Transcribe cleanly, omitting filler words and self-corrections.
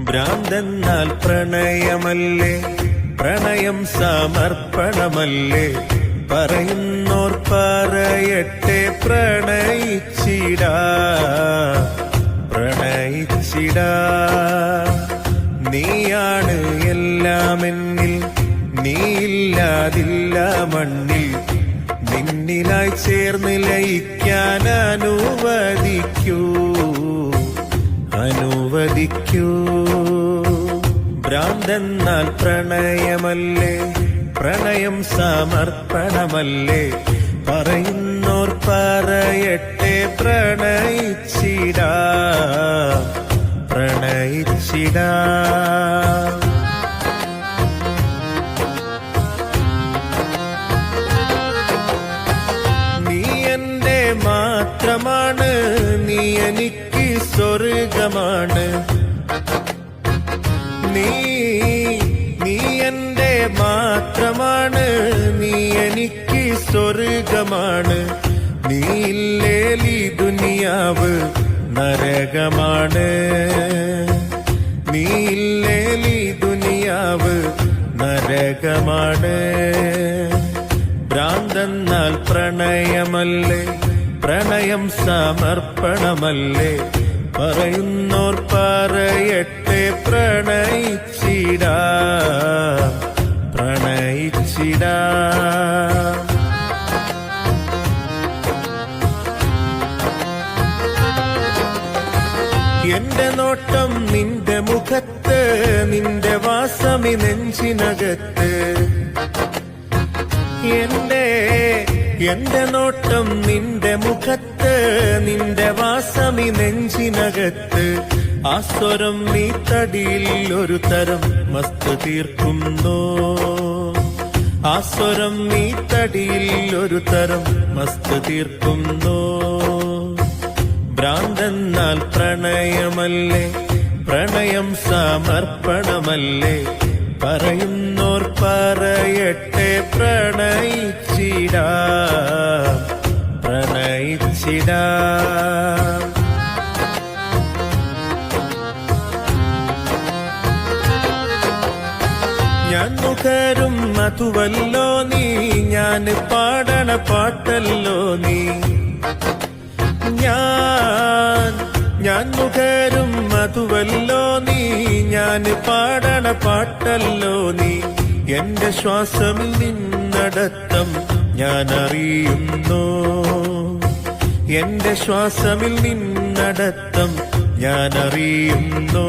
ഭ്രാന്തെന്നാൽ പ്രണയമല്ലേ, പ്രണയം സമർപ്പണമല്ലേ, പറയുന്നോർ പറയട്ടെ പ്രണയിച്ചിടാ, പ്രണയിച്ചിടാ. നീയാണ് എല്ലാമെന്നിൽ, നീയില്ലാതില്ല മണ്ണിൽ, നിന്നിലായി ചേർന്ന് ലയിക്കാൻ അനുവദിക്കൂ, അനുവദിക്കൂ. ഭ്രാന്തെന്നാൽ പ്രണയമല്ലേ, പ്രണയം സമർപ്പണമല്ലേ, പറയുന്നോർ പറയട്ടെ പ്രണയിച്ചിടാ, പ്രണയിച്ചിടാ. നീ എന്റെ മാത്രമാണ്, നീ എനിക്ക് സ്വർഗമാണ്. നീ എന്റെ മാത്രമാണ്, നീ എനിക്ക് സ്വർഗമാണ്. നീയില്ലേലി ദുനിയാവ് നരകമാണ്, നീയില്ലേലി ദുനിയാവ് നരകമാണ്. ഭ്രാന്തെന്നാൽ പ്രണയമല്ലേ, പ്രണയം സമർപ്പണമല്ലേ, പറയുന്നോർ പറയട്ടെ പ്രണയിച്ചിടാ, പ്രണയിച്ചിടാ. എന്റെ നോട്ടം നിന്റെ മുഖത്ത്, നിന്റെ വാസമി നെഞ്ചിനകത്ത്. എന്റെ നോട്ടം നിന്റെ മുഖത്ത്, നിന്റെ വാസമി നെഞ്ചിനകത്ത്. ആ സ്വരം നീ തടിയിൽ ഒരു തരം മസ്ത് തീർക്കുന്നു, ആ സ്വരം നീ തടിയിൽ ഒരു തരം മസ്ത് തീർക്കുന്നു. ഭ്രാന്തെന്നാൽ പ്രണയമല്ലേ, പ്രണയം സമർപ്പണമല്ലേ, പറയുന്നോർ പറയട്ടെ പ്രണയിച്ചിടാ, പ്രണയിച്ചിടാ. ഞാൻ നുകരും മധുവല്ലോ നീ, ഞാൻ പാടണ പാട്ടല്ലോ നീ. ഞാൻ നുകരും മധുവല്ലോ നീ, ഞാൻ പാടണ പാട്ടല്ലോ നീ. എന്റെ ശ്വാസമിൽ നിന്നടത്തം ഞാൻ അറിയുന്നു, എന്റെ ശ്വാസമിൽ നിന്നടത്തം ഞാൻ അറിയുന്നു.